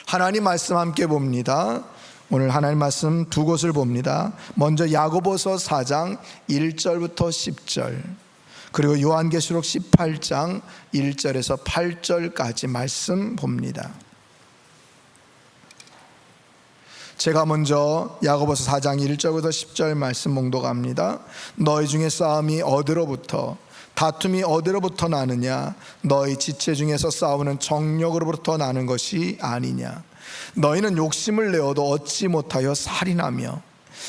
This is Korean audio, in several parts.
하나님 말씀 함께 봅니다. 오늘 하나님 말씀 두 곳을 봅니다. 먼저 야고보서 4장 1절부터 10절, 그리고 요한계시록 18장 1절에서 8절까지 말씀 봅니다. 제가 먼저 야고보서 4장 1절부터 10절 말씀 봉독합니다. 너희 중에 싸움이 어디로부터, 다툼이 어디로부터 나느냐? 너희 지체 중에서 싸우는 정욕으로부터 나는 것이 아니냐? 너희는 욕심을 내어도 얻지 못하여 살인하며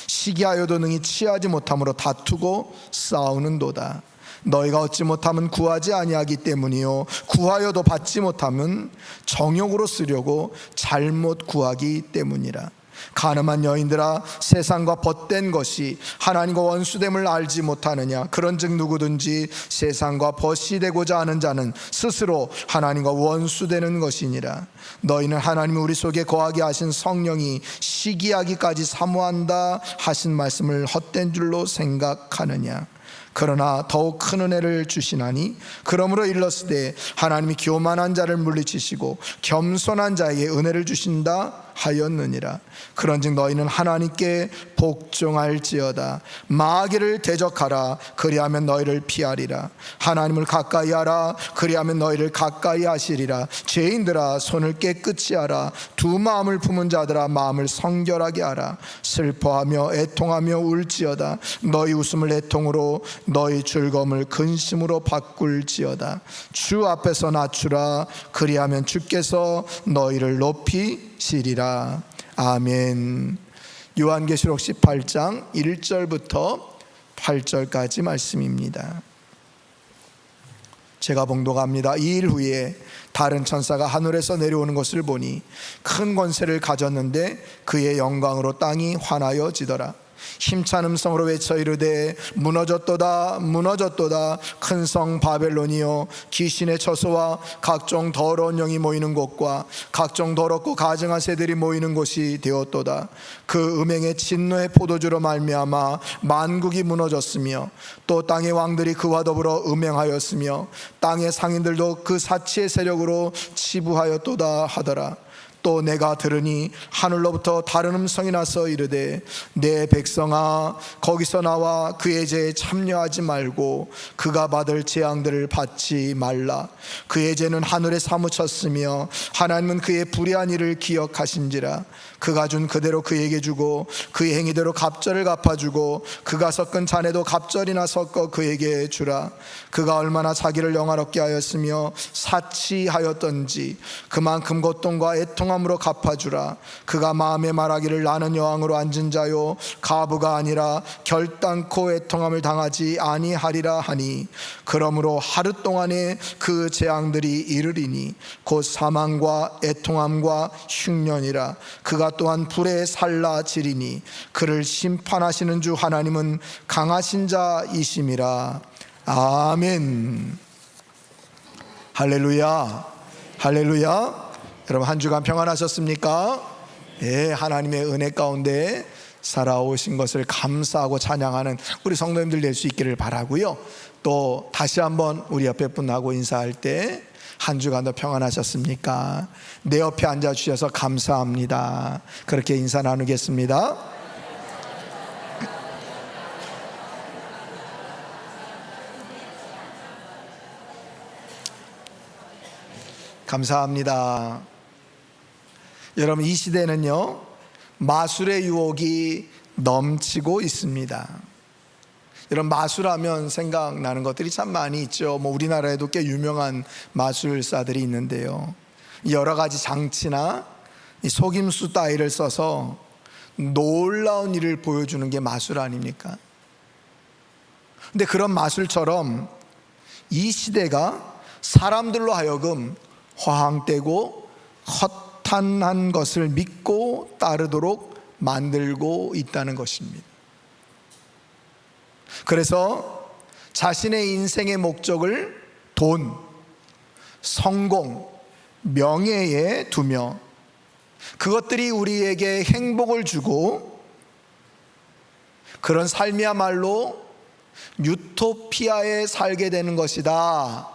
시기하여도 능히 취하지 못함으로 다투고 싸우는도다. 너희가 얻지 못하면 구하지 아니하기 때문이요, 구하여도 받지 못하면 정욕으로 쓰려고 잘못 구하기 때문이라. 가늠한 여인들아, 세상과 벗된 것이 하나님과 원수됨을 알지 못하느냐? 그런즉 누구든지 세상과 벗이 되고자 하는 자는 스스로 하나님과 원수되는 것이니라. 너희는 하나님이 우리 속에 거하게 하신 성령이 시기하기까지 사모한다 하신 말씀을 헛된 줄로 생각하느냐? 그러나 더욱 큰 은혜를 주시나니 그러므로 일렀으되 하나님이 교만한 자를 물리치시고 겸손한 자에게 은혜를 주신다 하였느니라. 그런즉 너희는 하나님께 복종할지어다. 마귀를 대적하라. 그리하면 너희를 피하리라. 하나님을 가까이 하라. 그리하면 너희를 가까이 하시리라. 죄인들아, 손을 깨끗이 하라. 두 마음을 품은 자들아, 마음을 성결하게 하라. 슬퍼하며 애통하며 울지어다. 너희 웃음을 애통으로, 너희 즐거움을 근심으로 바꿀지어다. 주 앞에서 낮추라. 그리하면 주께서 너희를 높이시리라. 아멘. 요한계시록 18장 1절부터 8절까지 말씀입니다. 제가 봉독합니다. 이 일 후에 다른 천사가 하늘에서 내려오는 것을 보니 큰 권세를 가졌는데 그의 영광으로 땅이 환하여지더라. 힘찬 음성으로 외쳐 이르되 무너졌도다 무너졌도다. 큰 성 바벨론이여, 귀신의 처소와 각종 더러운 영이 모이는 곳과 각종 더럽고 가증한 새들이 모이는 곳이 되었도다. 그 음행의 진노의 포도주로 말미암아 만국이 무너졌으며 또 땅의 왕들이 그와 더불어 음행하였으며 땅의 상인들도 그 사치의 세력으로 치부하였도다 하더라. 또 내가 들으니 하늘로부터 다른 음성이 나서 이르되 내 백성아, 거기서 나와 그의 죄에 참여하지 말고 그가 받을 재앙들을 받지 말라. 그의 죄는 하늘에 사무쳤으며 하나님은 그의 불의한 일을 기억하신지라. 그가 준 그대로 그에게 주고 그의 행위대로 갑절을 갚아주고 그가 섞은 잔에도 갑절이나 섞어 그에게 주라. 그가 얼마나 자기를 영화롭게 하였으며 사치하였던지 그만큼 고통과 애통함으로 갚아주라. 그가 마음에 말하기를 나는 여왕으로 앉은 자요 가부가 아니라 결단코 애통함을 당하지 아니하리라 하니, 그러므로 하루 동안에 그 재앙들이 이르리니 곧 사망과 애통함과 흉년이라. 그가 또한 불에 살라지리니 그를 심판하시는 주 하나님은 강하신 자이심이라. 아멘. 할렐루야, 할렐루야. 여러분, 한 주간 평안하셨습니까? 예, 하나님의 은혜 가운데 살아오신 것을 감사하고 찬양하는 우리 성도님들 될 수 있기를 바라고요. 또 다시 한번 우리 옆에 분하고 인사할 때 한 주간도 평안하셨습니까? 내 옆에 앉아주셔서 감사합니다. 그렇게 인사 나누겠습니다. 감사합니다. 여러분, 이 시대는요, 마술의 유혹이 넘치고 있습니다. 여러분, 마술하면 생각나는 것들이 참 많이 있죠. 우리나라에도 꽤 유명한 마술사들이 있는데요, 여러 가지 장치나 속임수 따위를 써서 놀라운 일을 보여주는 게 마술 아닙니까? 근데 그런 마술처럼 이 시대가 사람들로 하여금 허황되고 허탄한 것을 믿고 따르도록 만들고 있다는 것입니다. 그래서 자신의 인생의 목적을 돈, 성공, 명예에 두며 그것들이 우리에게 행복을 주고 그런 삶이야말로 유토피아에 살게 되는 것이다.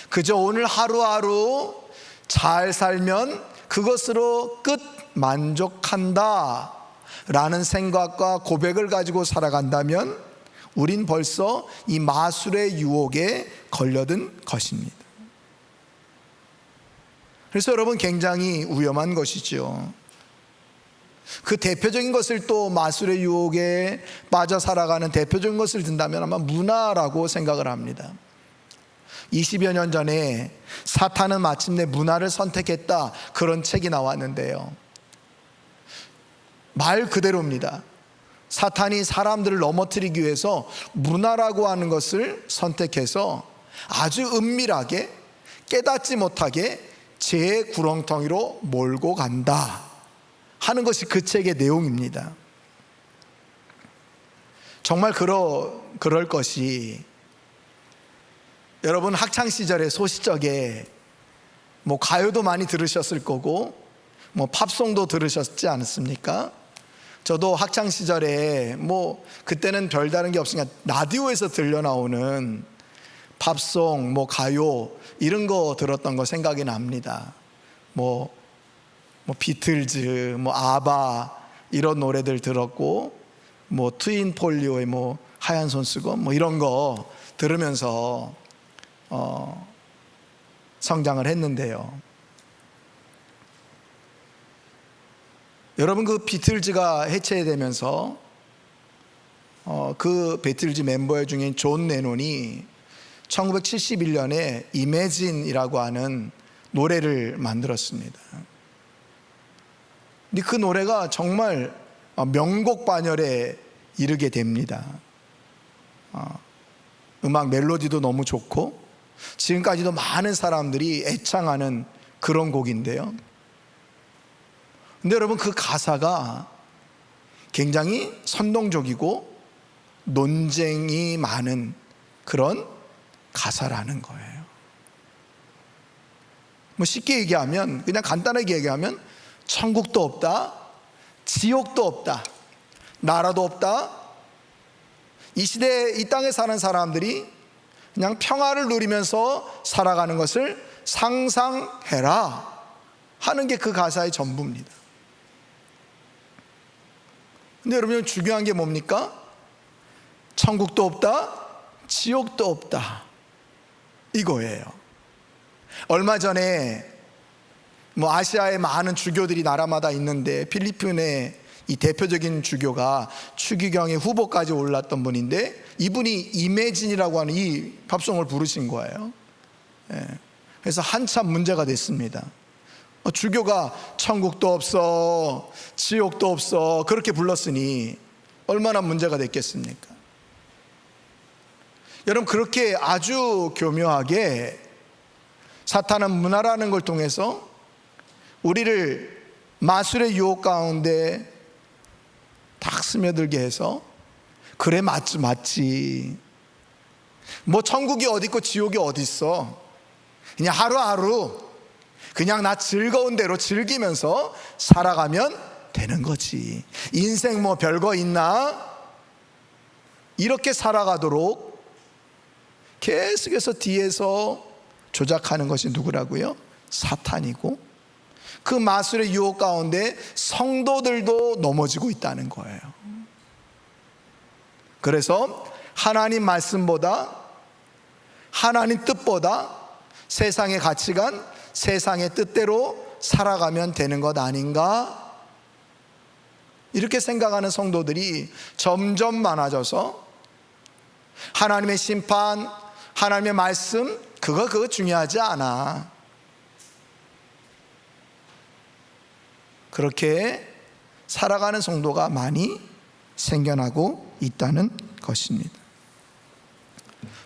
그저 오늘 하루하루 잘 살면 그것으로 끝 만족한다 라는 생각과 고백을 가지고 살아간다면 우린 벌써 이 마술의 유혹에 걸려든 것입니다. 그래서 여러분, 굉장히 위험한 것이죠. 그 대표적인 것을, 또 마술의 유혹에 빠져 살아가는 대표적인 것을 든다면 아마 문화라고 생각을 합니다. 20여 년 전에 사탄은 마침내 문화를 선택했다, 그런 책이 나왔는데요, 말 그대로입니다. 사탄이 사람들을 넘어뜨리기 위해서 문화라고 하는 것을 선택해서 아주 은밀하게, 깨닫지 못하게 제 구렁텅이로 몰고 간다 하는 것이 그 책의 내용입니다. 정말 그럴 것이, 여러분 학창시절에 소시적에 가요도 많이 들으셨을 거고 팝송도 들으셨지 않습니까? 저도 학창시절에 그때는 별다른 게 없으니까 라디오에서 들려나오는 팝송, 가요 이런 거 들었던 거 생각이 납니다. 비틀즈, 아바 이런 노래들 들었고, 트윈 폴리오의 하얀 손수건 이런 거 들으면서 성장을 했는데요, 여러분, 그 비틀즈가 해체되면서 그 비틀즈 멤버 중인 존 레논이 1971년에 이매진이라고 하는 노래를 만들었습니다. 근데 그 노래가 정말 명곡 반열에 이르게 됩니다. 음악 멜로디도 너무 좋고 지금까지도 많은 사람들이 애창하는 그런 곡인데요, 근데 여러분, 그 가사가 굉장히 선동적이고 논쟁이 많은 그런 가사라는 거예요. 쉽게 얘기하면, 그냥 간단하게 얘기하면, 천국도 없다, 지옥도 없다, 나라도 없다, 이 시대에 이 땅에 사는 사람들이 그냥 평화를 누리면서 살아가는 것을 상상해라 하는 게 그 가사의 전부입니다. 근데 여러분, 중요한 게 뭡니까? 천국도 없다, 지옥도 없다, 이거예요. 얼마 전에 아시아에 많은 주교들이 나라마다 있는데, 필리핀의 이 대표적인 주교가 추기경의 후보까지 올랐던 분인데, 이분이 이매진이라고 하는 이 팝송을 부르신 거예요. 그래서 한참 문제가 됐습니다. 주교가 천국도 없어, 지옥도 없어 그렇게 불렀으니 얼마나 문제가 됐겠습니까? 여러분, 그렇게 아주 교묘하게 사탄은 문화라는 걸 통해서 우리를 마술의 유혹 가운데 딱 스며들게 해서, 그래 맞지 천국이 어디 있고 지옥이 어디 있어, 그냥 하루하루 그냥 나 즐거운 대로 즐기면서 살아가면 되는 거지, 인생 별거 있나, 이렇게 살아가도록 계속해서 뒤에서 조작하는 것이 누구라고요? 사탄이고, 그 마술의 유혹 가운데 성도들도 넘어지고 있다는 거예요. 그래서 하나님 말씀보다, 하나님 뜻보다 세상의 가치관, 세상의 뜻대로 살아가면 되는 것 아닌가, 이렇게 생각하는 성도들이 점점 많아져서 하나님의 심판, 하나님의 말씀 그거 중요하지 않아, 그렇게 살아가는 성도가 많이 생겨나고 있다는 것입니다.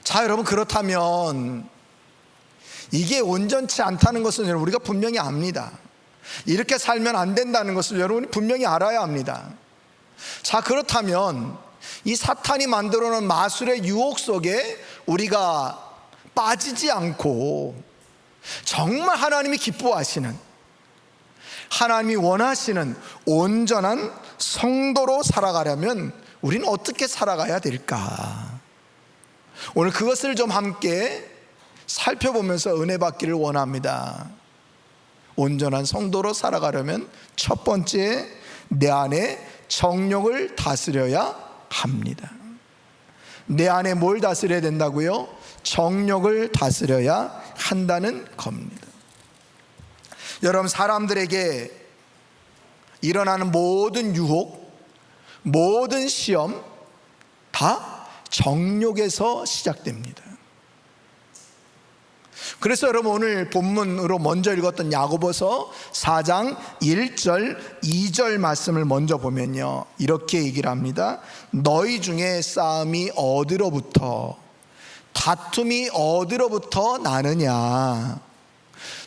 자, 여러분, 그렇다면 이게 온전치 않다는 것은 우리가 분명히 압니다. 이렇게 살면 안 된다는 것을 여러분이 분명히 알아야 합니다. 자, 그렇다면 이 사탄이 만들어 놓은 마술의 유혹 속에 우리가 빠지지 않고 정말 하나님이 기뻐하시는, 하나님이 원하시는 온전한 성도로 살아가려면 우리는 어떻게 살아가야 될까? 오늘 그것을 좀 함께 살펴보면서 은혜 받기를 원합니다. 온전한 성도로 살아가려면 첫 번째, 내 안에 정욕을 다스려야 합니다. 내 안에 뭘 다스려야 된다고요? 정욕을 다스려야 한다는 겁니다. 여러분, 사람들에게 일어나는 모든 유혹, 모든 시험 다 정욕에서 시작됩니다. 그래서 여러분, 오늘 본문으로 먼저 읽었던 야고보서 4장 1절 2절 말씀을 먼저 보면요, 이렇게 얘기를 합니다. 너희 중에 싸움이 어디로부터, 다툼이 어디로부터 나느냐?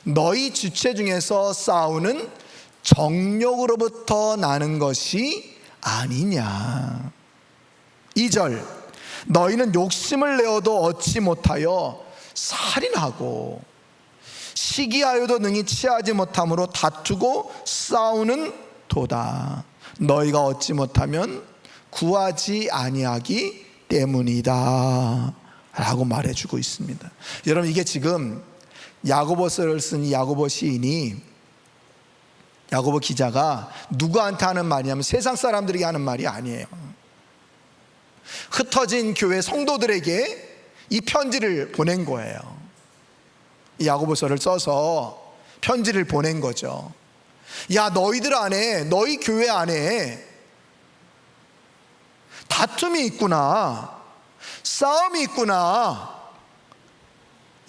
너희 지체 중에서 싸우는 정욕으로부터 나는 것이 아니냐? 2절, 너희는 욕심을 내어도 얻지 못하여 살인하고 시기하여도 능히 취하지 못함으로 다투고 싸우는 도다. 너희가 얻지 못하면 구하지 아니하기 때문이다 라고 말해주고 있습니다. 여러분, 이게 지금 야고보서를 쓴 이 야고보 시인이, 야고보 기자가 누구한테 하는 말이냐면 세상 사람들에게 하는 말이 아니에요. 흩어진 교회 성도들에게 이 편지를 보낸 거예요. 이 야고보서를 써서 편지를 보낸 거죠. 야, 너희들 안에, 너희 교회 안에 다툼이 있구나, 싸움이 있구나.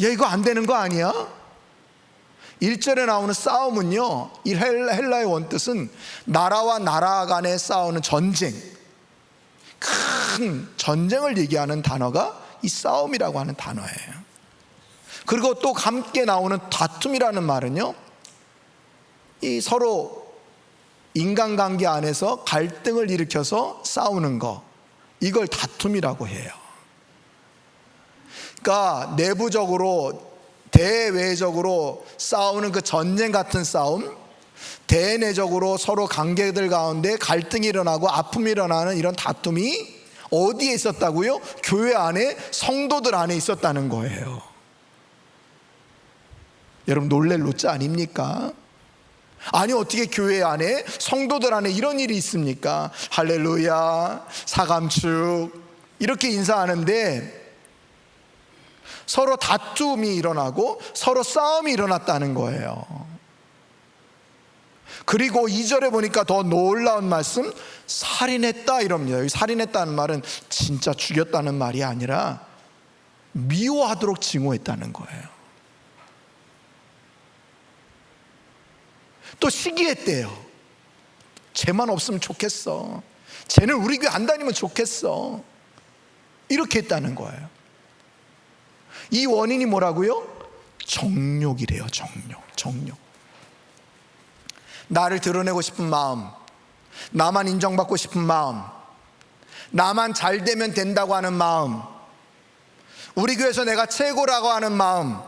야, 이거 안 되는 거 아니야? 1절에 나오는 싸움은요, 이 헬라의 원뜻은 나라와 나라 간에 싸우는 전쟁, 큰 전쟁을 얘기하는 단어가 이 싸움이라고 하는 단어예요. 그리고 또 함께 나오는 다툼이라는 말은요, 이 서로 인간관계 안에서 갈등을 일으켜서 싸우는 거, 이걸 다툼이라고 해요. 그러니까 내부적으로, 대외적으로 싸우는 그 전쟁 같은 싸움, 대내적으로 서로 관계들 가운데 갈등이 일어나고 아픔이 일어나는 이런 다툼이 어디에 있었다고요? 교회 안에, 성도들 안에 있었다는 거예요. 여러분, 놀랄 노자 아닙니까? 아니, 어떻게 교회 안에, 성도들 안에 이런 일이 있습니까? 할렐루야, 사감축 이렇게 인사하는데 서로 다툼이 일어나고 서로 싸움이 일어났다는 거예요. 그리고 2절에 보니까 더 놀라운 말씀, 살인했다 이럽니다. 여기 살인했다는 말은 진짜 죽였다는 말이 아니라 미워하도록 징후했다는 거예요. 또 시기했대요. 쟤만 없으면 좋겠어, 쟤는 우리 교회 안 다니면 좋겠어, 이렇게 했다는 거예요. 이 원인이 뭐라고요? 정욕이래요. 정욕. 나를 드러내고 싶은 마음, 나만 인정받고 싶은 마음, 나만 잘 되면 된다고 하는 마음, 우리 교회에서 내가 최고라고 하는 마음,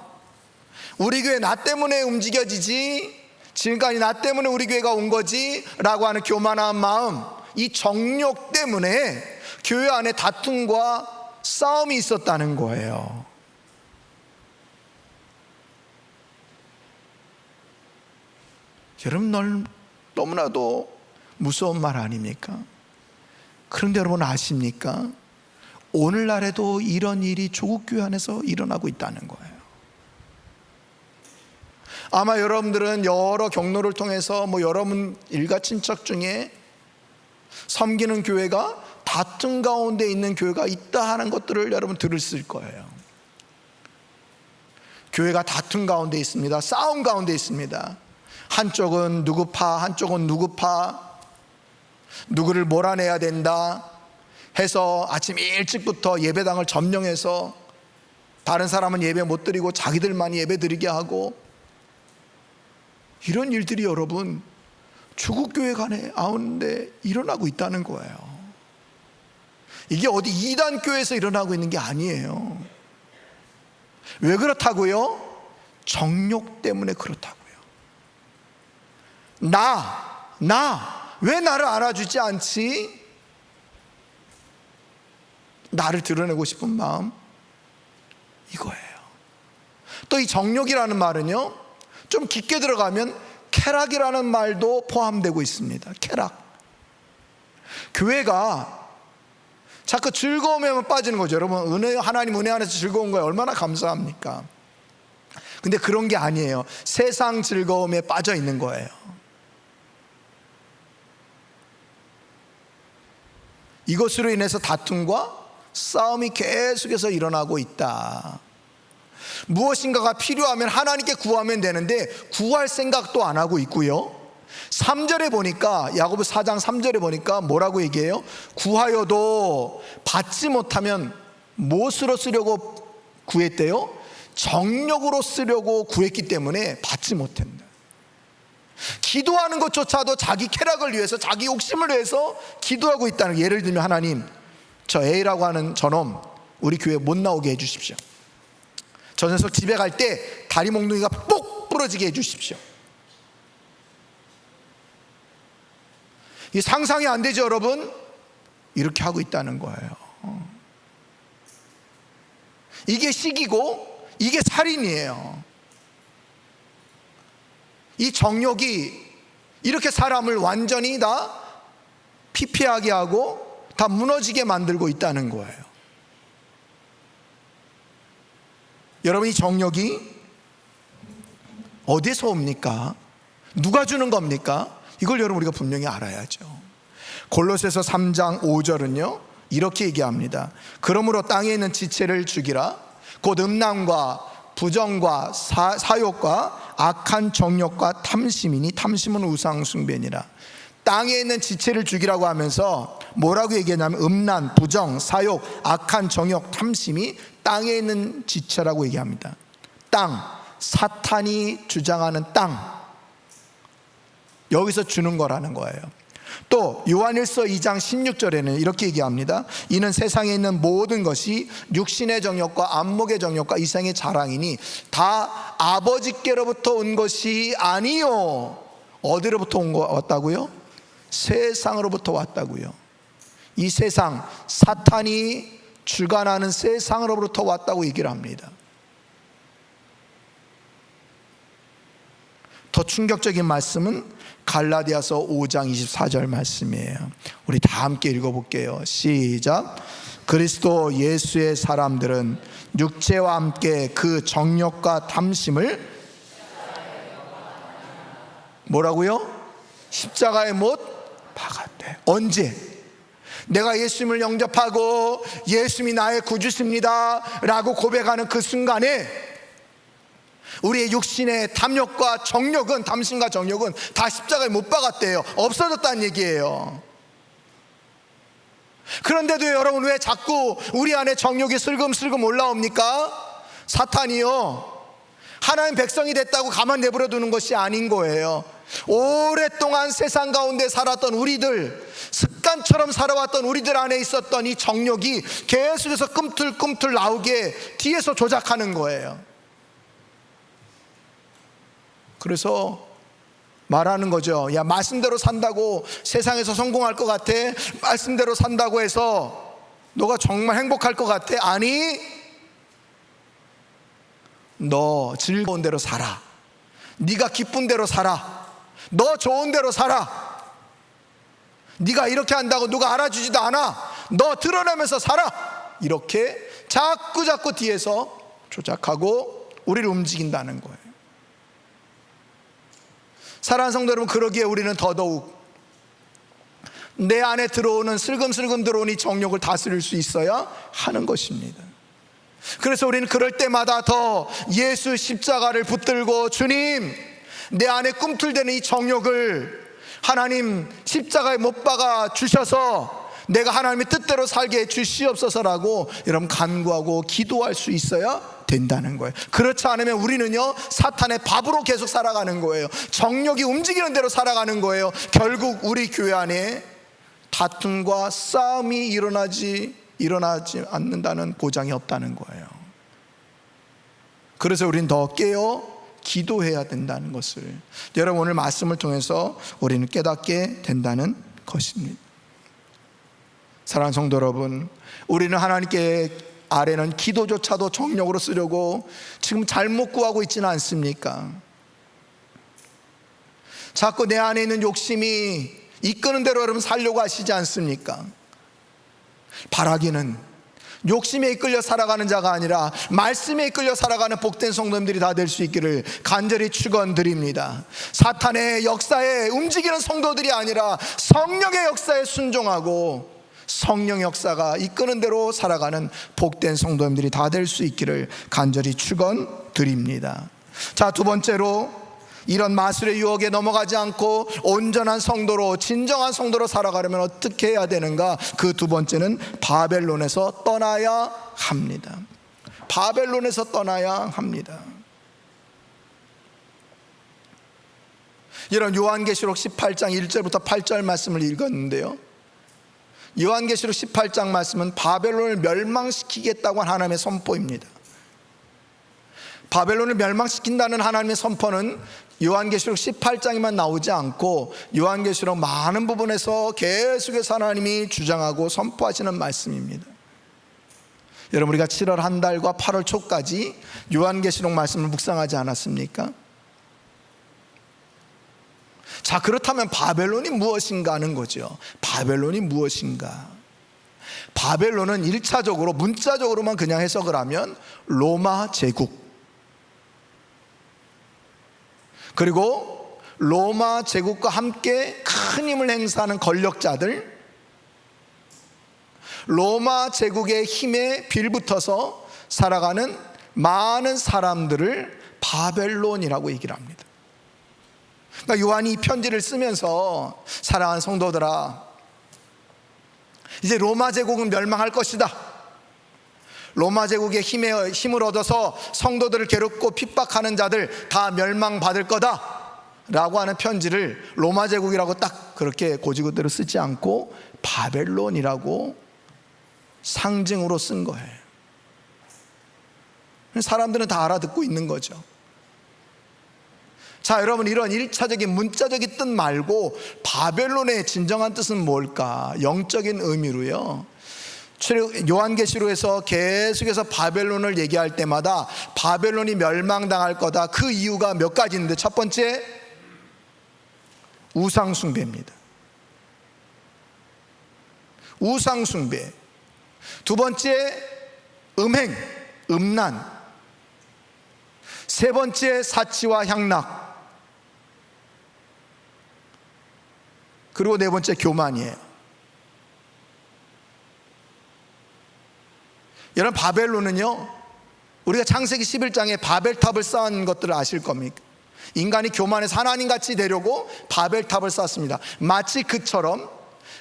우리 교회 나 때문에 움직여지지, 지금까지 나 때문에 우리 교회가 온 거지 라고 하는 교만한 마음, 이 정욕 때문에 교회 안에 다툼과 싸움이 있었다는 거예요. 여러분, 너무나도 무서운 말 아닙니까? 그런데 여러분 아십니까? 오늘날에도 이런 일이 조국교회 안에서 일어나고 있다는 거예요. 아마 여러분들은 여러 경로를 통해서 여러분 일가 친척 중에 섬기는 교회가 다툼 가운데 있는 교회가 있다 하는 것들을 여러분 들었을 거예요. 교회가 다툼 가운데 있습니다. 싸움 가운데 있습니다. 한쪽은 누구 파, 한쪽은 누구 파, 누구를 몰아내야 된다 해서 아침 일찍부터 예배당을 점령해서 다른 사람은 예배 못 드리고 자기들만 예배 드리게 하고, 이런 일들이 여러분 조국교회 간에 아운데 일어나고 있다는 거예요. 이게 어디 이단 교회에서 일어나고 있는 게 아니에요. 왜 그렇다고요? 정욕 때문에 그렇다고요. 왜 나를 알아주지 않지? 나를 드러내고 싶은 마음, 이거예요. 또 이 정욕이라는 말은요, 좀 깊게 들어가면 쾌락이라는 말도 포함되고 있습니다. 쾌락. 교회가 자꾸 즐거움에만 빠지는 거죠. 여러분, 하나님 은혜 안에서 즐거운 거예요. 얼마나 감사합니까? 근데 그런 게 아니에요. 세상 즐거움에 빠져 있는 거예요. 이것으로 인해서 다툼과 싸움이 계속해서 일어나고 있다. 무엇인가가 필요하면 하나님께 구하면 되는데 구할 생각도 안 하고 있고요. 3절에 보니까, 야고보서 4장 3절에 보니까 뭐라고 얘기해요? 구하여도 받지 못하면 무엇으로 쓰려고 구했대요? 정욕으로 쓰려고 구했기 때문에 받지 못한다. 기도하는 것조차도 자기 쾌락을 위해서, 자기 욕심을 위해서 기도하고 있다는 거예요. 예를 들면, 하나님, 저 A라고 하는 저놈 우리 교회 못 나오게 해주십시오. 저 녀석 집에 갈 때 다리 몽둥이가 뽁 부러지게 해주십시오. 이 상상이 안 되죠, 여러분? 이렇게 하고 있다는 거예요. 이게 시기고 이게 살인이에요. 이 정욕이 이렇게 사람을 완전히 다 피폐하게 하고 다 무너지게 만들고 있다는 거예요. 여러분, 이 정욕이 어디서 옵니까? 누가 주는 겁니까? 이걸 여러분 우리가 분명히 알아야죠. 골로새서 3장 5절은요 이렇게 얘기합니다. 그러므로 땅에 있는 지체를 죽이라. 곧 음란과 부정과 사욕과 악한 정욕과 탐심이니 탐심은 우상 숭배니라. 땅에 있는 지체를 죽이라고 하면서 뭐라고 얘기했냐면 음란, 부정, 사욕, 악한 정욕, 탐심이 땅에 있는 지체라고 얘기합니다. 땅, 사탄이 주장하는 땅, 여기서 주는 거라는 거예요. 또 요한일서 2장 16절에는 이렇게 얘기합니다. 이는 세상에 있는 모든 것이 육신의 정욕과 안목의 정욕과 이생의 자랑이니 다 아버지께로부터 온 것이 아니요. 어디로부터 왔다고요? 세상으로부터 왔다고요. 이 세상, 사탄이 주관하는 세상으로부터 왔다고 얘기를 합니다. 더 충격적인 말씀은 갈라디아서 5장 24절 말씀이에요. 우리 다 함께 읽어볼게요. 시작. 그리스도 예수의 사람들은 육체와 함께 그 정욕과 탐심을 뭐라고요? 십자가에 못 박았대. 언제? 내가 예수님을 영접하고 예수님이 나의 구주십니다 라고 고백하는 그 순간에 우리의 육신의 탐욕과 정욕은, 탐심과 정욕은 다 십자가에 못 박았대요. 없어졌다는 얘기예요. 그런데도 여러분 왜 자꾸 우리 안에 정욕이 슬금슬금 올라옵니까? 사탄이요, 하나님 백성이 됐다고 가만 내버려 두는 것이 아닌 거예요. 오랫동안 세상 가운데 살았던 우리들, 습관처럼 살아왔던 우리들 안에 있었던 이 정욕이 계속해서 꿈틀꿈틀 나오게 뒤에서 조작하는 거예요. 그래서 말하는 거죠. 야, 말씀대로 산다고 세상에서 성공할 것 같아? 말씀대로 산다고 해서 너가 정말 행복할 것 같아? 아니, 너 즐거운 대로 살아. 네가 기쁜 대로 살아. 너 좋은 대로 살아. 네가 이렇게 한다고 누가 알아주지도 않아. 너 드러내면서 살아. 이렇게 자꾸 뒤에서 조작하고 우리를 움직인다는 거예요. 사랑하는 성도 여러분, 그러기에 우리는 더더욱 내 안에 들어오는 슬금슬금 들어오는 이 정욕을 다스릴 수 있어야 하는 것입니다. 그래서 우리는 그럴 때마다 더 예수 십자가를 붙들고, 주님, 내 안에 꿈틀대는 이 정욕을 하나님 십자가에 못 박아 주셔서 내가 하나님의 뜻대로 살게 해 주시옵소서라고 여러분 간구하고 기도할 수 있어야 된다는 거예요. 그렇지 않으면 우리는요, 사탄의 밥으로 계속 살아가는 거예요. 정욕이 움직이는 대로 살아가는 거예요. 결국 우리 교회 안에 다툼과 싸움이 일어나지 않는다는 보장이 없다는 거예요. 그래서 우리는 더 깨어 기도해야 된다는 것을 여러분 오늘 말씀을 통해서 우리는 깨닫게 된다는 것입니다. 사랑하는 성도 여러분, 우리는 하나님께 아래는 기도조차도 정욕으로 쓰려고 지금 잘못 구하고 있지는 않습니까? 자꾸 내 안에 있는 욕심이 이끄는 대로 여러분 살려고 하시지 않습니까? 바라기는 욕심에 이끌려 살아가는 자가 아니라 말씀에 이끌려 살아가는 복된 성도님들이 다 될 수 있기를 간절히 축원드립니다. 사탄의 역사에 움직이는 성도들이 아니라 성령의 역사에 순종하고 성령 역사가 이끄는 대로 살아가는 복된 성도님들이 다 될 수 있기를 간절히 축원드립니다. 자, 두 번째로 이런 마술의 유혹에 넘어가지 않고 온전한 성도로, 진정한 성도로 살아가려면 어떻게 해야 되는가? 그 두 번째는 바벨론에서 떠나야 합니다. 바벨론에서 떠나야 합니다. 이런 요한계시록 18장 1절부터 8절 말씀을 읽었는데요, 요한계시록 18장 말씀은 바벨론을 멸망시키겠다고 한 하나님의 선포입니다. 바벨론을 멸망시킨다는 하나님의 선포는 요한계시록 18장에만 나오지 않고 요한계시록 많은 부분에서 계속해서 하나님이 주장하고 선포하시는 말씀입니다. 여러분, 우리가 7월 한 달과 8월 초까지 요한계시록 말씀을 묵상하지 않았습니까? 자, 그렇다면 바벨론이 무엇인가 하는 거죠. 바벨론이 무엇인가? 바벨론은 1차적으로 문자적으로만 그냥 해석을 하면 로마 제국, 그리고 로마 제국과 함께 큰 힘을 행사하는 권력자들, 로마 제국의 힘에 빌붙어서 살아가는 많은 사람들을 바벨론이라고 얘기를 합니다. 그러니까 요한이 이 편지를 쓰면서 사랑하는 성도들아, 이제 로마 제국은 멸망할 것이다. 로마 제국의 힘을 얻어서 성도들을 괴롭고 핍박하는 자들 다 멸망받을 거다 라고 하는 편지를 로마 제국이라고 딱 그렇게 고지고대로 쓰지 않고 바벨론이라고 상징으로 쓴 거예요. 사람들은 다 알아듣고 있는 거죠. 자, 여러분, 이런 1차적인 문자적인 뜻 말고 바벨론의 진정한 뜻은 뭘까? 영적인 의미로요, 요한계시록에서 계속해서 바벨론을 얘기할 때마다 바벨론이 멸망당할 거다, 그 이유가 몇 가지 있는데, 첫 번째 우상숭배입니다. 우상숭배. 두 번째 음행, 음란. 세 번째 사치와 향락. 그리고 네 번째 교만이에요. 여러분, 바벨론은요, 우리가 창세기 11장에 바벨탑을 쌓은 것들을 아실 겁니까? 인간이 교만해서 하나님같이 되려고 바벨탑을 쌓습니다. 마치 그처럼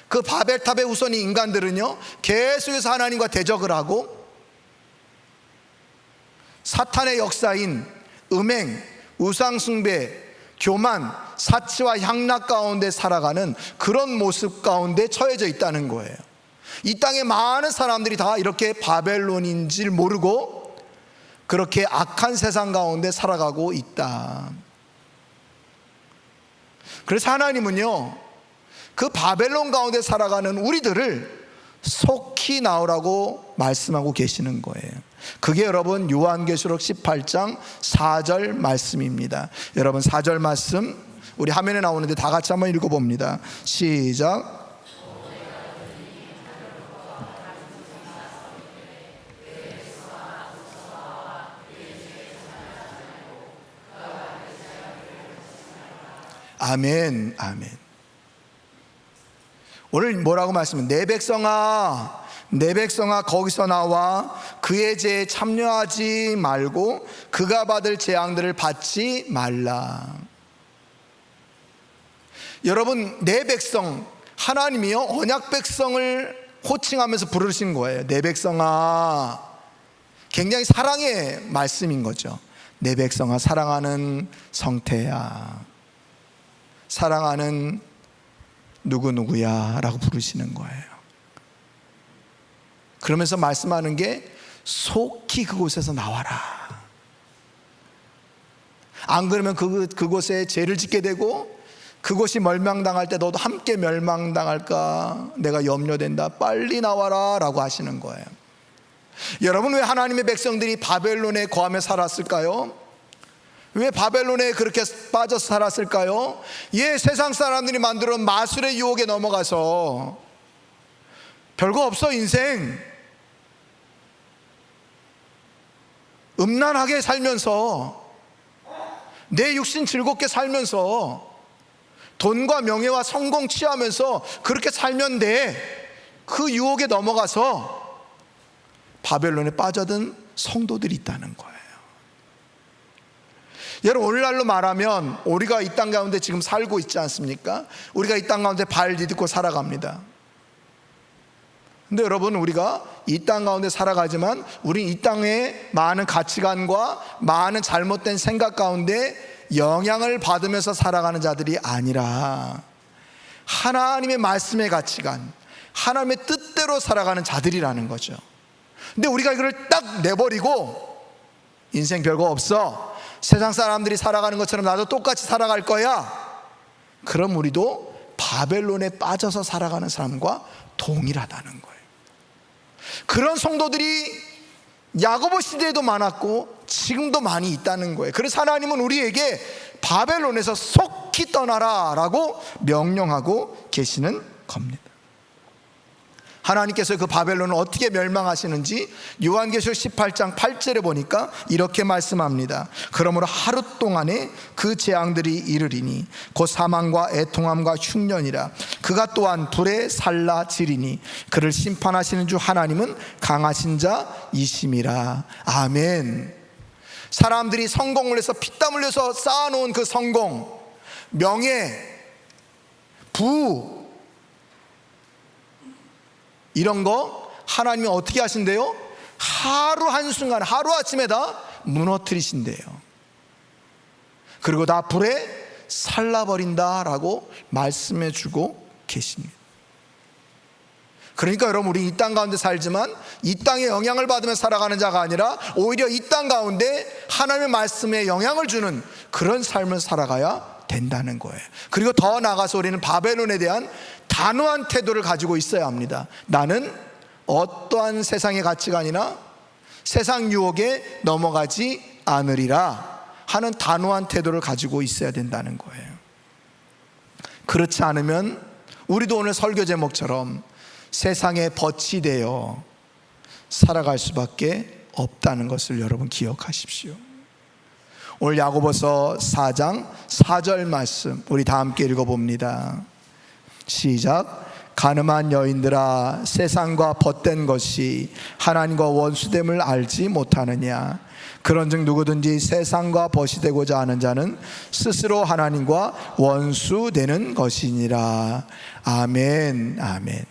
그 바벨탑의 우선이 인간들은요, 계속해서 하나님과 대적을 하고 사탄의 역사인 음행, 우상숭배, 교만, 사치와 향락 가운데 살아가는 그런 모습 가운데 처해져 있다는 거예요. 이 땅에 많은 사람들이 다 이렇게 바벨론인지를 모르고 그렇게 악한 세상 가운데 살아가고 있다. 그래서 하나님은요, 그 바벨론 가운데 살아가는 우리들을 속히 나오라고 말씀하고 계시는 거예요. 그게 여러분 요한계시록 18장 4절 말씀입니다. 여러분, 4절 말씀 우리 화면에 나오는데 다 같이 한번 읽어봅니다. 시작. 아멘, 아멘. 오늘 뭐라고 말씀은, 내 백성아, 내 백성아, 거기서 나와 그의 죄에 참여하지 말고 그가 받을 재앙들을 받지 말라. 여러분, 내 백성, 하나님이요, 언약 백성을 호칭하면서 부르신 거예요. 내 백성아. 굉장히 사랑의 말씀인 거죠. 내 백성아, 사랑하는 성태야, 사랑하는 누구누구야 라고 부르시는 거예요. 그러면서 말씀하는 게 속히 그곳에서 나와라. 안 그러면 그곳에 죄를 짓게 되고 그곳이 멸망당할 때 너도 함께 멸망당할까 내가 염려된다. 빨리 나와라 라고 하시는 거예요. 여러분, 왜 하나님의 백성들이 바벨론에 거하며 살았을까요? 왜 바벨론에 그렇게 빠져서 살았을까요? 세상 사람들이 만들어 놓은 마술의 유혹에 넘어가서 별거 없어 인생, 음란하게 살면서 내 육신 즐겁게 살면서 돈과 명예와 성공 취하면서 그렇게 살면 돼. 그 유혹에 넘어가서 바벨론에 빠져든 성도들이 있다는 거예요. 여러분, 오늘날로 말하면 우리가 이 땅 가운데 지금 살고 있지 않습니까? 우리가 이 땅 가운데 발 디딛고 살아갑니다. 근데 여러분, 우리가 이 땅 가운데 살아가지만 우리 이 땅의 많은 가치관과 많은 잘못된 생각 가운데 영향을 받으면서 살아가는 자들이 아니라 하나님의 말씀의 가치관, 하나님의 뜻대로 살아가는 자들이라는 거죠. 근데 우리가 이걸 딱 내버리고 인생 별거 없어, 세상 사람들이 살아가는 것처럼 나도 똑같이 살아갈 거야, 그럼 우리도 바벨론에 빠져서 살아가는 사람과 동일하다는 거예요. 그런 성도들이 야고보 시대에도 많았고 지금도 많이 있다는 거예요. 그래서 하나님은 우리에게 바벨론에서 속히 떠나라 라고 명령하고 계시는 겁니다. 하나님께서 그 바벨론을 어떻게 멸망하시는지 요한계시록 18장 8절에 보니까 이렇게 말씀합니다. 그러므로 하루 동안에 그 재앙들이 이르리니 곧 사망과 애통함과 흉년이라. 그가 또한 불에 살라지리니 그를 심판하시는 주 하나님은 강하신 자이심이라. 아멘. 사람들이 성공을 해서 피땀 흘려서 쌓아놓은 그 성공, 명예, 부, 이런 거 하나님이 어떻게 하신대요? 하루 한순간, 하루아침에 다 무너뜨리신대요. 그리고 다 불에 살라버린다라고 말씀해 주고 계십니다. 그러니까 여러분, 우리 이 땅 가운데 살지만 이 땅에 영향을 받으며 살아가는 자가 아니라 오히려 이 땅 가운데 하나님의 말씀에 영향을 주는 그런 삶을 살아가야 된다는 거예요. 그리고 더 나아가서 우리는 바벨론에 대한 단호한 태도를 가지고 있어야 합니다. 나는 어떠한 세상의 가치관이나 세상 유혹에 넘어가지 않으리라 하는 단호한 태도를 가지고 있어야 된다는 거예요. 그렇지 않으면 우리도 오늘 설교 제목처럼 세상에 벗이 되어 살아갈 수밖에 없다는 것을 여러분 기억하십시오. 오늘 야고보서 4장 4절 말씀 우리 다 함께 읽어봅니다. 시작. 가늠한 여인들아, 세상과 벗된 것이 하나님과 원수됨을 알지 못하느냐. 그런즉 누구든지 세상과 벗이 되고자 하는 자는 스스로 하나님과 원수되는 것이니라. 아멘. 아멘.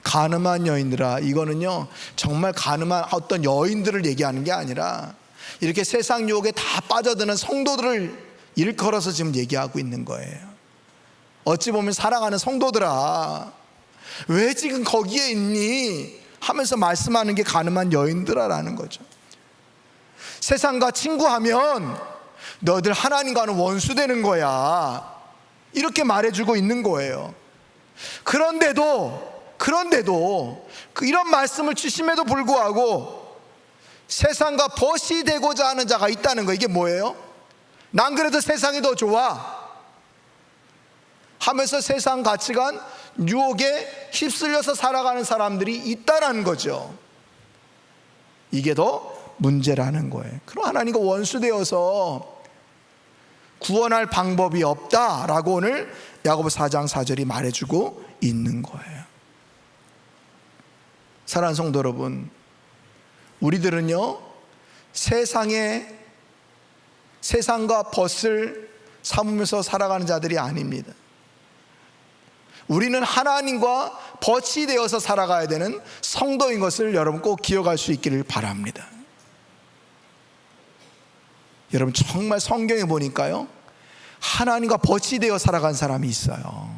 가늠한 여인들아, 이거는요 정말 가늠한 어떤 여인들을 얘기하는 게 아니라 이렇게 세상 유혹에 다 빠져드는 성도들을 일컬어서 지금 얘기하고 있는 거예요. 어찌 보면 사랑하는 성도들아, 왜 지금 거기에 있니? 하면서 말씀하는 게 가늠한 여인들아라는 거죠. 세상과 친구하면 너희들 하나님과는 원수되는 거야, 이렇게 말해주고 있는 거예요. 그런데도 이런 말씀을 주심에도 불구하고 세상과 벗이 되고자 하는 자가 있다는 거. 이게 뭐예요? 난 그래도 세상이 더 좋아 하면서 세상 가치관, 유혹에 휩쓸려서 살아가는 사람들이 있다는 거죠. 이게 더 문제라는 거예요. 그럼 하나님과 원수되어서 구원할 방법이 없다라고 오늘 야고보 4장 4절이 말해주고 있는 거예요. 사랑하는 성도 여러분, 우리들은요 세상과 벗을 삼으면서 살아가는 자들이 아닙니다. 우리는 하나님과 벗이 되어서 살아가야 되는 성도인 것을 여러분 꼭 기억할 수 있기를 바랍니다. 여러분, 정말 성경에 보니까요 하나님과 벗이 되어 살아간 사람이 있어요.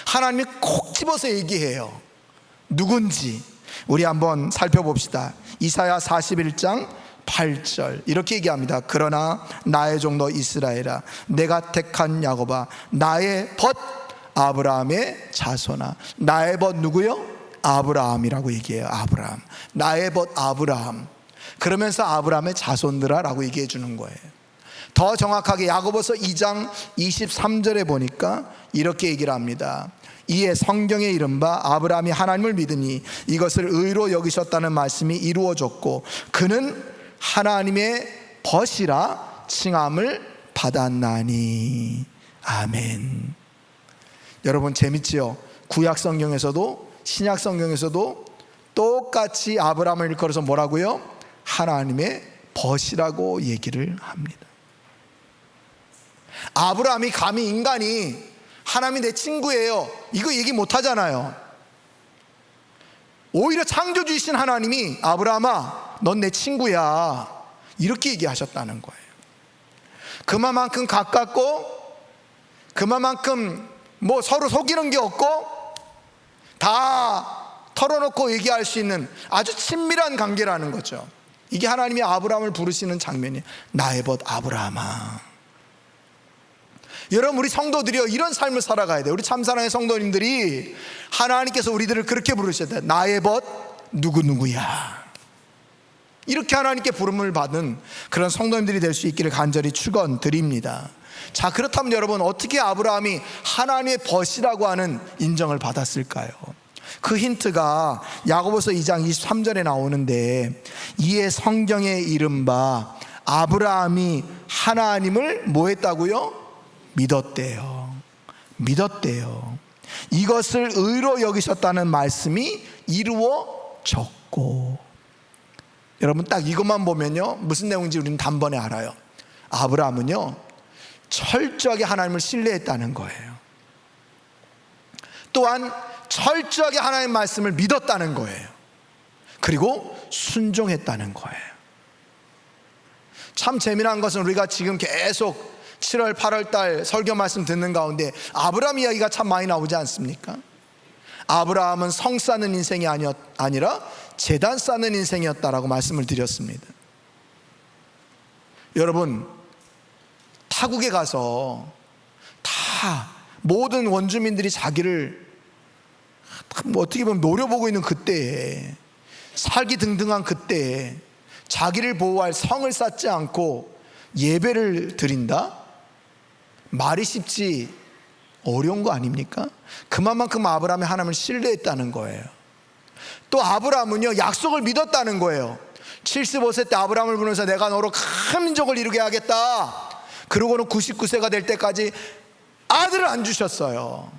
하나님이 콕 집어서 얘기해요. 누군지 우리 한번 살펴봅시다. 이사야 41장 8절 이렇게 얘기합니다. 그러나 나의 종도 이스라엘아, 내가 택한 야곱아, 나의 벗 아브라함의 자손아. 나의 벗 누구요? 아브라함이라고 얘기해요. 아브라함, 나의 벗 아브라함. 그러면서 아브라함의 자손들아라고 얘기해 주는 거예요. 더 정확하게 야고보서 2장 23절에 보니까 이렇게 얘기를 합니다. 이에 성경에 이른바 아브라함이 하나님을 믿으니 이것을 의로 여기셨다는 말씀이 이루어졌고 그는 하나님의 벗이라 칭함을 받았나니. 아멘. 여러분 재밌지요? 구약 성경에서도 신약 성경에서도 똑같이 아브라함을 일컬어서 뭐라고요? 하나님의 벗이라고 얘기를 합니다. 아브라함이 감히 인간이 하나님이 내 친구예요 이거 얘기 못 하잖아요. 오히려 창조주이신 하나님이 아브라함아 넌 내 친구야 이렇게 얘기하셨다는 거예요. 그만큼 가깝고 그만큼 뭐 서로 속이는 게 없고 다 털어놓고 얘기할 수 있는 아주 친밀한 관계라는 거죠. 이게 하나님이 아브라함을 부르시는 장면이에요. 나의 벗 아브라함아. 여러분 우리 성도들이요 이런 삶을 살아가야 돼요. 우리 참사랑의 성도님들이 하나님께서 우리들을 그렇게 부르셨다. 나의 벗 누구누구야 이렇게 하나님께 부름을 받은 그런 성도님들이 될 수 있기를 간절히 축원드립니다. 자, 그렇다면 여러분 어떻게 아브라함이 하나님의 벗이라고 하는 인정을 받았을까요? 그 힌트가 야고보서 2장 23절에 나오는데 이에 성경에 이른바 아브라함이 하나님을 뭐 했다고요? 믿었대요. 이것을 의로 여기셨다는 말씀이 이루어졌고. 여러분 딱 이것만 보면요 무슨 내용인지 우리는 단번에 알아요. 아브라함은요 철저하게 하나님을 신뢰했다는 거예요. 또한 철저하게 하나님의 말씀을 믿었다는 거예요. 그리고 순종했다는 거예요. 참 재미난 것은 우리가 지금 계속 7월 8월 달 설교 말씀 듣는 가운데 아브라함 이야기가 참 많이 나오지 않습니까? 아브라함은 성 쌓는 인생이 아니라 제단 쌓는 인생이었다라고 말씀을 드렸습니다. 여러분 타국에 가서 다 모든 원주민들이 자기를 어떻게 보면 노려보고 있는 그때에 살기 등등한 그때에 자기를 보호할 성을 쌓지 않고 예배를 드린다? 말이 쉽지 어려운 거 아닙니까? 그만큼 아브라함이 하나님을 신뢰했다는 거예요. 또 아브라함은요 약속을 믿었다는 거예요. 75세 때 아브라함을 부르면서 내가 너로 큰 민족을 이루게 하겠다. 그러고는 99세가 될 때까지 아들을 안 주셨어요.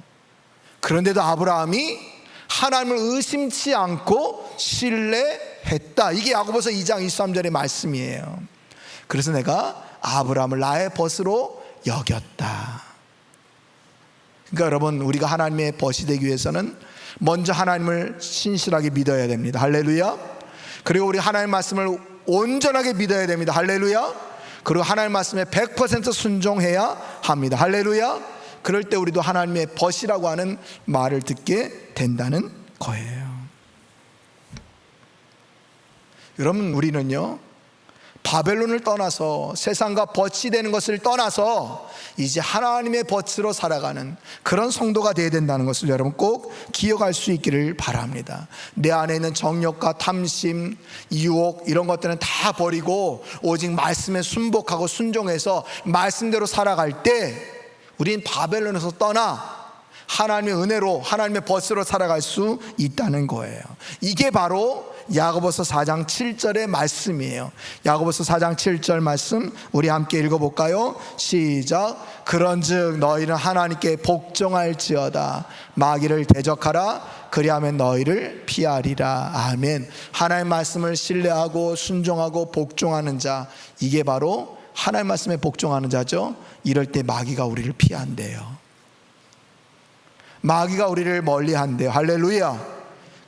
그런데도 아브라함이 하나님을 의심치 않고 신뢰했다. 이게 야고보서 2장 23절의 말씀이에요. 그래서 내가 아브라함을 나의 벗으로 여겼다. 그러니까 여러분 우리가 하나님의 벗이 되기 위해서는 먼저 하나님을 신실하게 믿어야 됩니다. 할렐루야. 그리고 우리 하나님의 말씀을 온전하게 믿어야 됩니다. 할렐루야. 그리고 하나님의 말씀에 100% 순종해야 합니다. 할렐루야. 그럴 때 우리도 하나님의 벗이라고 하는 말을 듣게 된다는 거예요. 여러분 우리는요 바벨론을 떠나서 세상과 벗이 되는 것을 떠나서 이제 하나님의 벗으로 살아가는 그런 성도가 되어야 된다는 것을 여러분 꼭 기억할 수 있기를 바랍니다. 내 안에 있는 정욕과 탐심, 유혹 이런 것들은 다 버리고 오직 말씀에 순복하고 순종해서 말씀대로 살아갈 때 우린 바벨론에서 떠나 하나님의 은혜로 하나님의 벗으로 살아갈 수 있다는 거예요. 이게 바로 야고보서 4장 7절의 말씀이에요. 야고보서 4장 7절 말씀 우리 함께 읽어볼까요? 시작. 그런즉 너희는 하나님께 복종할지어다. 마귀를 대적하라. 그리하면 너희를 피하리라. 아멘. 하나님의 말씀을 신뢰하고 순종하고 복종하는 자, 이게 바로 하나님의 말씀에 복종하는 자죠. 이럴 때 마귀가 우리를 피한대요. 마귀가 우리를 멀리한대요. 할렐루야.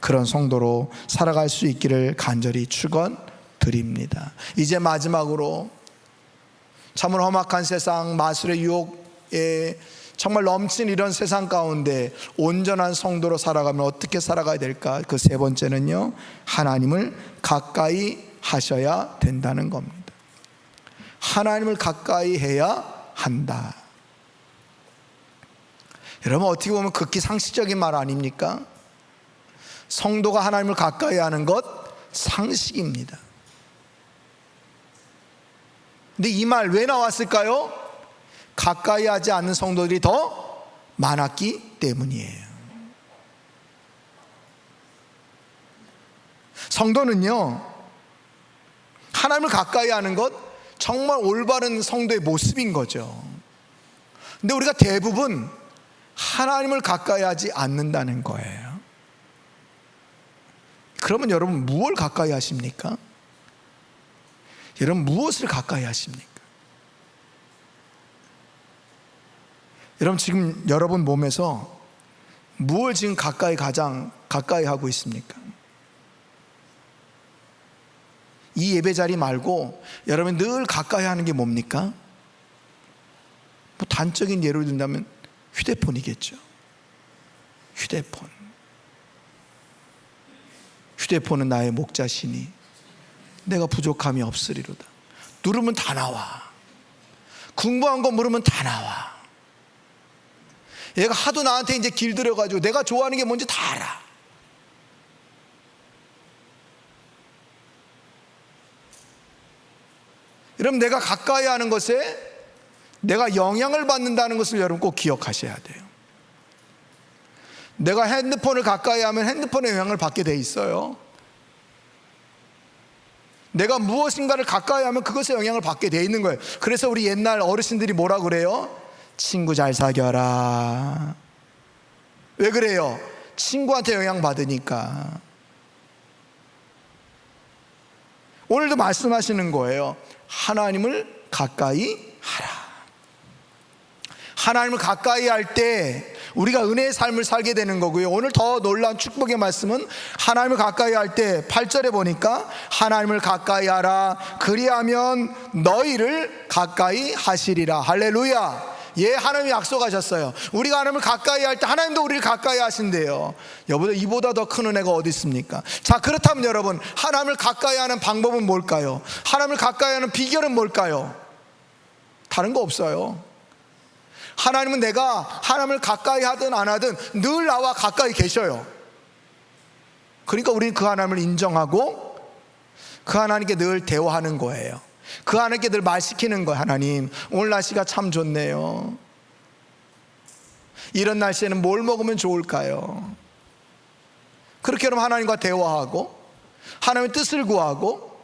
그런 성도로 살아갈 수 있기를 간절히 축원드립니다. 이제 마지막으로 참으로 험악한 세상, 마술의 유혹에 정말 넘친 이런 세상 가운데 온전한 성도로 살아가면 어떻게 살아가야 될까? 그 세 번째는요, 하나님을 가까이 하셔야 된다는 겁니다. 하나님을 가까이 해야 한다. 여러분 어떻게 보면 극히 상식적인 말 아닙니까? 성도가 하나님을 가까이 하는 것 상식입니다. 근데 이 말 왜 나왔을까요? 가까이 하지 않는 성도들이 더 많았기 때문이에요. 성도는요, 하나님을 가까이 하는 것 정말 올바른 성도의 모습인 거죠. 근데 우리가 대부분 하나님을 가까이 하지 않는다는 거예요. 그러면 여러분 무엇을 가까이 하십니까? 여러분 무엇을 가까이 하십니까? 여러분 지금 여러분 몸에서 무엇을 지금 가장 가까이 하고 있습니까? 이 예배 자리 말고 여러분 늘 가까이 하는 게 뭡니까? 뭐 단적인 예를 든다면 휴대폰이겠죠. 휴대폰은 나의 목자시니 내가 부족함이 없으리로다. 누르면 다 나와. 궁금한 거 물으면 다 나와. 얘가 하도 나한테 이제 길들여가지고 내가 좋아하는 게 뭔지 다 알아. 여러분 내가 가까이 하는 것에 내가 영향을 받는다는 것을 여러분 꼭 기억하셔야 돼요. 내가 핸드폰을 가까이 하면 핸드폰의 영향을 받게 돼 있어요. 내가 무엇인가를 가까이 하면 그것에 영향을 받게 돼 있는 거예요. 그래서 우리 옛날 어르신들이 뭐라 그래요? 친구 잘 사귀어라. 왜 그래요? 친구한테 영향 받으니까. 오늘도 말씀하시는 거예요. 하나님을 가까이 하라. 하나님을 가까이 할 때 우리가 은혜의 삶을 살게 되는 거고요. 오늘 더 놀라운 축복의 말씀은 하나님을 가까이 할 때 8절에 보니까 하나님을 가까이 하라. 그리하면 너희를 가까이 하시리라. 할렐루야. 예, 하나님이 약속하셨어요. 우리가 하나님을 가까이 할 때 하나님도 우리를 가까이 하신대요. 여보들 이보다 더 큰 은혜가 어디 있습니까? 자, 그렇다면 여러분 하나님을 가까이 하는 방법은 뭘까요? 하나님을 가까이 하는 비결은 뭘까요? 다른 거 없어요. 하나님은 내가 하나님을 가까이 하든 안 하든 늘 나와 가까이 계셔요. 그러니까 우리는 그 하나님을 인정하고 그 하나님께 늘 대화하는 거예요. 그 하나님께 늘 말 시키는 거예요. 하나님 오늘 날씨가 참 좋네요. 이런 날씨에는 뭘 먹으면 좋을까요? 그렇게 그럼 하나님과 대화하고 하나님의 뜻을 구하고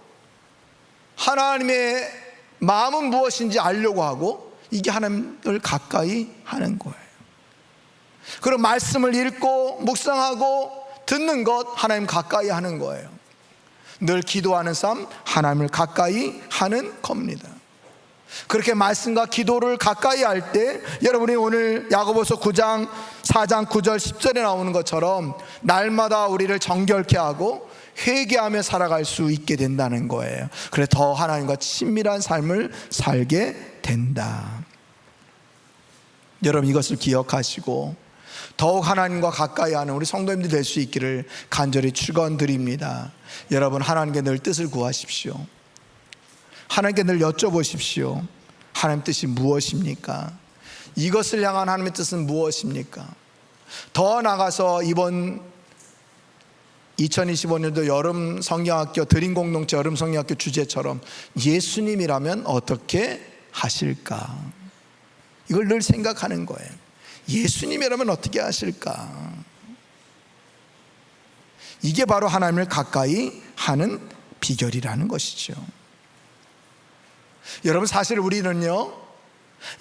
하나님의 마음은 무엇인지 알려고 하고, 이게 하나님을 가까이 하는 거예요. 그럼 말씀을 읽고 묵상하고 듣는 것, 하나님 가까이 하는 거예요. 늘 기도하는 삶, 하나님을 가까이 하는 겁니다. 그렇게 말씀과 기도를 가까이 할 때 여러분이 오늘 야고보서 9장 4장 9절 10절에 나오는 것처럼 날마다 우리를 정결케 하고 회개하며 살아갈 수 있게 된다는 거예요. 그래 더 하나님과 친밀한 삶을 살게 된다. 여러분 이것을 기억하시고 더욱 하나님과 가까이 하는 우리 성도님들 될 수 있기를 간절히 축원드립니다. 여러분 하나님께 늘 뜻을 구하십시오. 하나님께 늘 여쭤보십시오. 하나님 뜻이 무엇입니까? 이것을 향한 하나님의 뜻은 무엇입니까? 더 나가서 이번 2025년도 여름 성경학교 드림 공동체 여름 성경학교 주제처럼 예수님이라면 어떻게 하실까? 이걸 늘 생각하는 거예요. 예수님이라면 어떻게 하실까? 이게 바로 하나님을 가까이 하는 비결이라는 것이죠. 여러분 사실 우리는요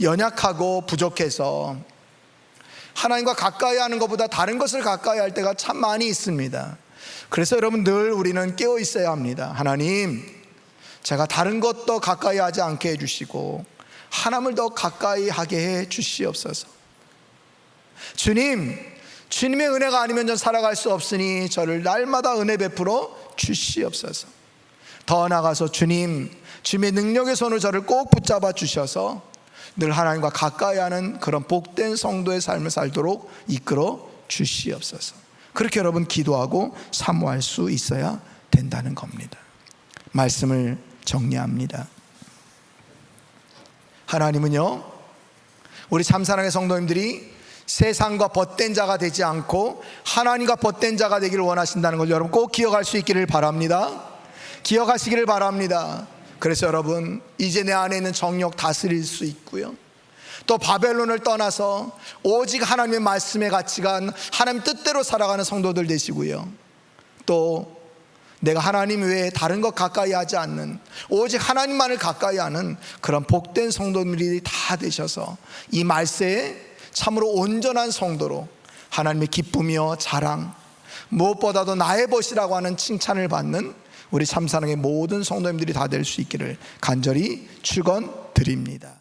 연약하고 부족해서 하나님과 가까이 하는 것보다 다른 것을 가까이 할 때가 참 많이 있습니다. 그래서 여러분 늘 우리는 깨어 있어야 합니다. 하나님, 제가 다른 것도 가까이 하지 않게 해주시고 하나님을 더 가까이 하게 해 주시옵소서. 주님, 주님의 은혜가 아니면 전 살아갈 수 없으니 저를 날마다 은혜 베풀어 주시옵소서. 더 나아가서 주님, 주님의 능력의 손을 저를 꼭 붙잡아 주셔서 늘 하나님과 가까이 하는 그런 복된 성도의 삶을 살도록 이끌어 주시옵소서. 그렇게 여러분 기도하고 사모할 수 있어야 된다는 겁니다. 말씀을 정리합니다. 하나님은요 우리 참사랑의 성도님들이 세상과 벗된 자가 되지 않고 하나님과 벗된 자가 되기를 원하신다는 걸 여러분 꼭 기억할 수 있기를 바랍니다. 기억하시기를 바랍니다. 그래서 여러분, 이제 내 안에 있는 정욕 다스릴 수 있고요, 또 바벨론을 떠나서 오직 하나님의 말씀에 가치관, 하나님 뜻대로 살아가는 성도들 되시고요, 또 내가 하나님 외에 다른 것 가까이 하지 않는, 오직 하나님만을 가까이 하는 그런 복된 성도들이 다 되셔서 이 말세에 참으로 온전한 성도로 하나님의 기쁨이요 자랑, 무엇보다도 나의 벗이라고 하는 칭찬을 받는 우리 참사랑의 모든 성도님들이 다 될 수 있기를 간절히 축원드립니다.